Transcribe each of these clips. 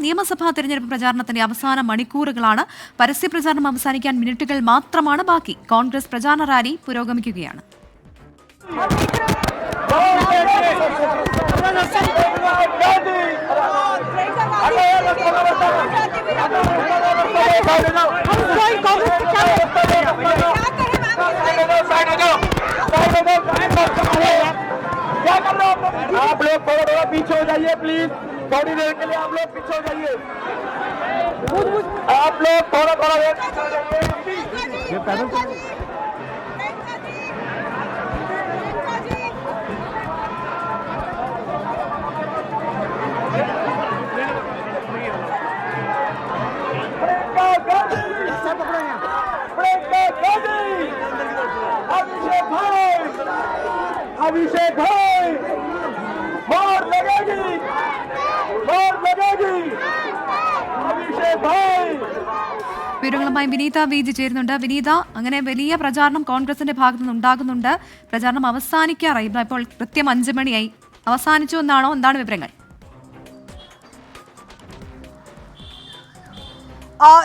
നിയമസഭാ തെരഞ്ഞെടുപ്പ് പ്രചാരണത്തിന്റെ അവസാന മണിക്കൂറുകളാണ്. പരസ്യ പ്രചാരണം അവസാനിക്കാൻ മിനിറ്റുകൾ മാത്രമാണ് ബാക്കി. കോൺഗ്രസ് പ്രചാരണ റാലി പുരോഗമിക്കുകയാണ്. आप लोग थोड़ा पीछे हो जाइए प्लीज, थोड़ी देर के लिए आप लोग पीछे हो जाइए, आप लोग थोड़ा वेट ये पैदल अभिषेक भाई मार लगेगी अभिषेक भाई. വിവരങ്ങളുമായി വിനീത വീജി ചേരുന്നുണ്ട്. വിനീത, അങ്ങനെ വലിയ പ്രചാരണം കോൺഗ്രസിന്റെ ഭാഗത്തു നിന്ന് ഉണ്ടാകുന്നുണ്ട്. പ്രചാരണം അവസാനിക്കാറായി. ഇപ്പോൾ കൃത്യം 5 മണിയായി. അവസാനിച്ചു എന്നാണോ? എന്താണ് വിവരങ്ങൾ?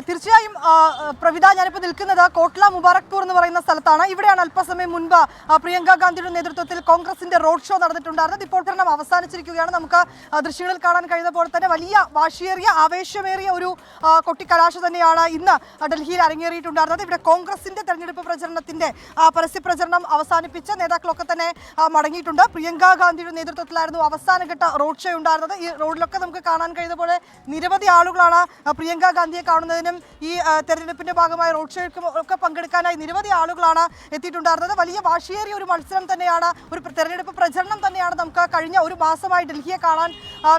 തീർച്ചയായും പ്രവിധ, ഞാനിപ്പോൾ നിൽക്കുന്നത് കോട്ട്ല മുബാറക്പൂർ എന്ന് പറയുന്ന സ്ഥലത്താണ്. ഇവിടെയാണ് അല്പസമയം മുൻപ് പ്രിയങ്ക ഗാന്ധിയുടെ നേതൃത്വത്തിൽ കോൺഗ്രസിന്റെ റോഡ് ഷോ നടന്നിട്ടുണ്ടായിരുന്നത്. ഇപ്പോൾ പ്രചരണം അവസാനിച്ചിരിക്കുകയാണ്. നമുക്ക് ദൃശ്യങ്ങളിൽ കാണാൻ കഴിയുന്ന പോലെ തന്നെ വലിയ വാശിയേറിയ ആവേശമേറിയ ഒരു കൊട്ടിക്കലാശ തന്നെയാണ് ഇന്ന് ഡൽഹിയിൽ അരങ്ങേറിയിട്ടുണ്ടായിരുന്നത്. ഇവിടെ കോൺഗ്രസിന്റെ തെരഞ്ഞെടുപ്പ് പ്രചരണത്തിന്റെ പരസ്യ പ്രചരണം അവസാനിപ്പിച്ച നേതാക്കളൊക്കെ തന്നെ മടങ്ങിയിട്ടുണ്ട്. പ്രിയങ്ക ഗാന്ധിയുടെ നേതൃത്വത്തിലായിരുന്നു അവസാനഘട്ട റോഡ് ഷോ ഉണ്ടായിരുന്നത്. ഈ റോഡിലൊക്കെ നമുക്ക് കാണാൻ കഴിയുന്ന പോലെ നിരവധി ആളുകളാണ് പ്രിയങ്ക ഗാന്ധിയെ കാണുന്നതിനും ഈ തെരഞ്ഞെടുപ്പിന്റെ ഭാഗമായി റോഡ് ഷോയ്ക്കും ഒക്കെ പങ്കെടുക്കാനായി നിരവധി ആളുകളാണ് എത്തിയിട്ടുണ്ടായിരുന്നത്. വലിയ വാശിയേറിയ ഒരു മത്സരം തന്നെയാണ്, ഒരു തെരഞ്ഞെടുപ്പ് പ്രചരണം തന്നെയാണ് നമുക്ക് കഴിഞ്ഞ ഒരു മാസമായി ഡൽഹിയെ കാണാൻ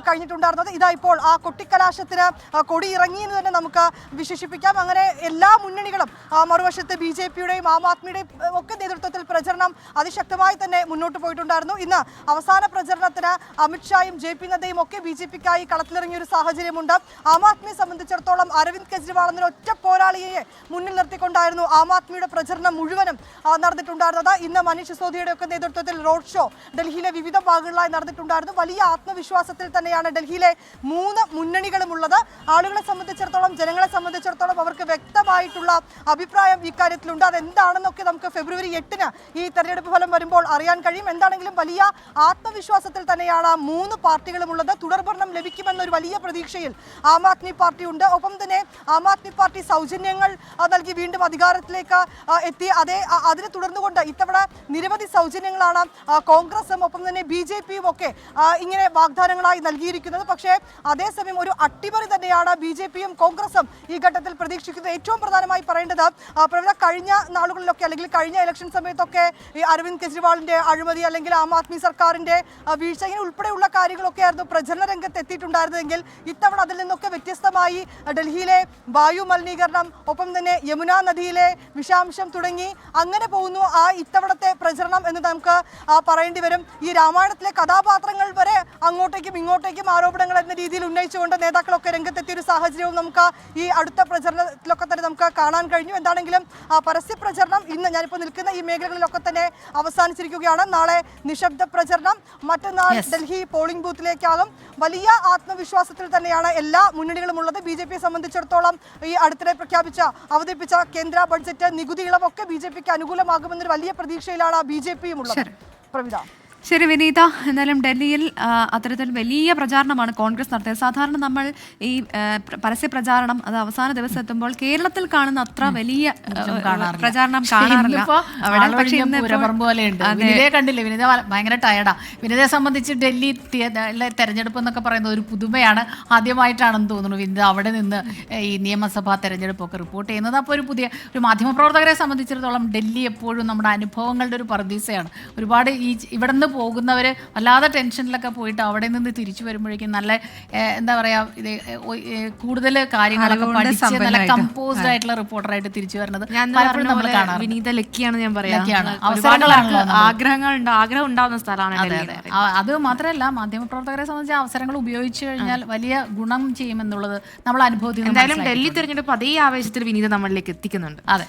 കഴിഞ്ഞിട്ടുണ്ടായിരുന്നത്. ഇതാ ഇപ്പോൾ ആ കൊട്ടിക്കലാശത്തിന് കൊടിയിറങ്ങി എന്ന് തന്നെ നമുക്ക് വിശേഷിപ്പിക്കാം. അങ്ങനെ എല്ലാ മുന്നണികളും മറുവശത്ത് BJPയുടെയും ആം ആദ്മിയുടെയും ഒക്കെ നേതൃത്വത്തിൽ പ്രചരണം അതിശക്തമായി തന്നെ മുന്നോട്ട് പോയിട്ടുണ്ടായിരുന്നു. ഇന്ന് അവസാന പ്രചരണത്തിന് അമിത്ഷായും JP നദ്ദയും ഒക്കെ BJPക്കായി കളത്തിലിറങ്ങിയ ഒരു സാഹചര്യമുണ്ട്. ആം ആദ്മിയെ സംബന്ധിച്ചിടത്തോളം അരവിന്ദ് കെജ്രിവാൾ എന്നൊരു ഒറ്റ പോരാളിയെ മുന്നിൽ നിർത്തിക്കൊണ്ടായിരുന്നു ആം ആദ്മിയുടെ പ്രചരണം മുഴുവനും നടന്നിട്ടുണ്ടായിരുന്നത്. ഇന്ന് മനീഷ് സിസോദിയുടെ ഒക്കെ നേതൃത്വത്തിൽ റോഡ് ഷോ ഡൽഹിയിലെ വിവിധ ഭാഗങ്ങളിലായി നടന്നിട്ടുണ്ടായിരുന്നു. വലിയ ആത്മവിശ്വാസത്തിൽ തന്നെയാണ് ഡൽഹിയിലെ 3 മുന്നണികളും ഉള്ളത്. ആളുകളെ സംബന്ധിച്ചിടത്തോളം, ജനങ്ങളെ സംബന്ധിച്ചിടത്തോളം അവർക്ക് വ്യക്തമായിട്ടുള്ള അഭിപ്രായം ഇക്കാര്യത്തിലുണ്ട്. അതെന്താണെന്നൊക്കെ നമുക്ക് ഫെബ്രുവരി 8-ന് ഈ തെരഞ്ഞെടുപ്പ് ഫലം വരുമ്പോൾ അറിയാൻ കഴിയും. എന്താണെങ്കിലും വലിയ ആത്മവിശ്വാസത്തിൽ തന്നെയാണ് 3 പാർട്ടികളും ഉള്ളത്. തുടർഭരണം ലഭിക്കുമെന്നൊരു വലിയ പ്രതീക്ഷയിൽ ആം ആദ്മി പാർട്ടി ഉണ്ട്. ഒപ്പം തന്നെ ആം ആദ്മി പാർട്ടി സൗജന്യങ്ങൾ നൽകി വീണ്ടും അധികാരത്തിലേക്ക് എത്തി. അതിനെ തുടർന്നുകൊണ്ട് ഇത്തവണ നിരവധി സൗജന്യങ്ങളാണ് കോൺഗ്രസും ഒപ്പം തന്നെ BJPയും ഒക്കെ ഇങ്ങനെ വാഗ്ദാനങ്ങളായി നൽകിയിരിക്കുന്നത്. പക്ഷേ അതേസമയം ഒരു അട്ടിമറി തന്നെയാണ് BJPയും കോൺഗ്രസും ഈ ഘട്ടത്തിൽ പ്രതീക്ഷിക്കുന്നത്. ഏറ്റവും പ്രധാനമായി പറയേണ്ടത് കഴിഞ്ഞ നാളുകളിലൊക്കെ അല്ലെങ്കിൽ കഴിഞ്ഞ ഇലക്ഷൻ സമയത്തൊക്കെ ഈ അരവിന്ദ് കെജ്രിവാളിന്റെ അഴിമതി അല്ലെങ്കിൽ ആം ആദ്മി സർക്കാരിന്റെ വീഴ്ച ഇങ്ങനെ ഉൾപ്പെടെയുള്ള കാര്യങ്ങളൊക്കെ ആയിരുന്നു പ്രചരണ രംഗത്ത് എത്തിയിട്ടുണ്ടായിരുന്നെങ്കിൽ ഇത്തവണ അതിൽ നിന്നൊക്കെ വ്യത്യസ്തമായി ഡൽഹിയിലെ വായു മലിനീകരണം, ഒപ്പം തന്നെ യമുന നദിയിലെ വിഷാംശം തുടങ്ങി അങ്ങനെ പോകുന്നു ആ ഇത്തവണത്തെ പ്രചരണം എന്ന് നമുക്ക് പറയേണ്ടി വരും. ഈ രാമായണത്തിലെ കഥാപാത്രങ്ങൾ വരെ അങ്ങോട്ടേക്കും ഇങ്ങോട്ടേക്കും ആരോപണങ്ങൾ എന്ന രീതിയിൽ ഉന്നയിച്ചുകൊണ്ട് നേതാക്കളൊക്കെ രംഗത്തെത്തിയ ഒരു സാഹചര്യവും നമുക്ക് ഈ അടുത്ത പ്രചരണത്തിലൊക്കെ തന്നെ നമുക്ക് കാണാൻ കഴിഞ്ഞു. എന്താണെങ്കിലും പരസ്യ പ്രചരണം ഇന്ന് ഞാനിപ്പോൾ നിൽക്കുന്ന ഈ മേഖലകളിലൊക്കെ തന്നെ അവസാനിച്ചിരിക്കുകയാണ്. നാളെ നിശബ്ദ പ്രചരണം, മറ്റന്നാൾ ഡൽഹി പോളിംഗ് ബൂത്തിലേക്കാകും. വലിയ ആത്മവിശ്വാസത്തിൽ തന്നെയാണ് എല്ലാ മുന്നണികളും ഉള്ളത്. BJPയെ സംബന്ധിച്ചിടത്തോളം ഈ അടുത്തിടെ അവതരിപ്പിച്ച കേന്ദ്ര ബഡ്ജറ്റ് നികുതി ഇളവൊക്കെ BJPക്ക് അനുകൂലമാകുമെന്നൊരു വലിയ പ്രതീക്ഷയിലാണ് BJPയും ഉള്ളത്. പ്രവിധ. ശരി വിനീത, എന്നാലും ഡൽഹിയിൽ അത്തരത്തിൽ വലിയ പ്രചാരണമാണ് കോൺഗ്രസ് നടത്തിയത്. സാധാരണ നമ്മൾ ഈ പരസ്യ പ്രചാരണം അത് അവസാന ദിവസം എത്തുമ്പോൾ കേരളത്തിൽ കാണുന്ന അത്ര വലിയ പ്രചാരണം കാണാറില്ല. വിനിതയെ കണ്ടില്ലേ? വിനിത ഭയങ്കര ടയർഡാ. വിനിതയെ സംബന്ധിച്ച് ഡൽഹി തെരഞ്ഞെടുപ്പ് എന്നൊക്കെ പറയുന്നത് ഒരു പുതുമയാണ്. ആദ്യമായിട്ടാണെന്ന് തോന്നുന്നു വിനിത അവിടെ നിന്ന് ഈ നിയമസഭാ തെരഞ്ഞെടുപ്പൊക്കെ റിപ്പോർട്ട് ചെയ്യുന്നത്. അപ്പോൾ ഒരു മാധ്യമപ്രവർത്തകരെ സംബന്ധിച്ചിടത്തോളം ഡൽഹി എപ്പോഴും നമ്മുടെ അനുഭവങ്ങളുടെ ഒരു പർദീസയാണ്. ഒരുപാട് ഇവിടെ നിന്ന് പോകുന്നവർ വല്ലാതെ ടെൻഷനിലൊക്കെ പോയിട്ട് അവിടെ നിന്ന് തിരിച്ചു വരുമ്പോഴേക്കും നല്ല എന്താ പറയുക, ഇത് കൂടുതൽ കാര്യങ്ങളൊക്കെ പഠിച്ച് നല്ല കമ്പോസ്ഡ് ആയിട്ടുള്ള റിപ്പോർട്ടറായിട്ട് തിരിച്ചു വരുന്നത് പലപ്പോഴും നമ്മൾ കാണാം. വിനീത ലക്കിയാണ് ഞാൻ പറയാം. ആഗ്രഹം ഉണ്ടാവുന്ന സ്ഥലമാണ്. അത് മാത്രമല്ല, മാധ്യമപ്രവർത്തകരെ സംബന്ധിച്ച് അവസരങ്ങൾ ഉപയോഗിച്ചു കഴിഞ്ഞാൽ വലിയ ഗുണം ചെയ്യുമെന്നുള്ളത് നമ്മൾ അനുഭവത്തിൽ. എന്തായാലും ഡൽഹി തെരഞ്ഞെടുപ്പ് അതേ ആവേശത്തിൽ വിനീത നമ്മളിലേക്ക് എത്തിക്കുന്നുണ്ട്. അതെ.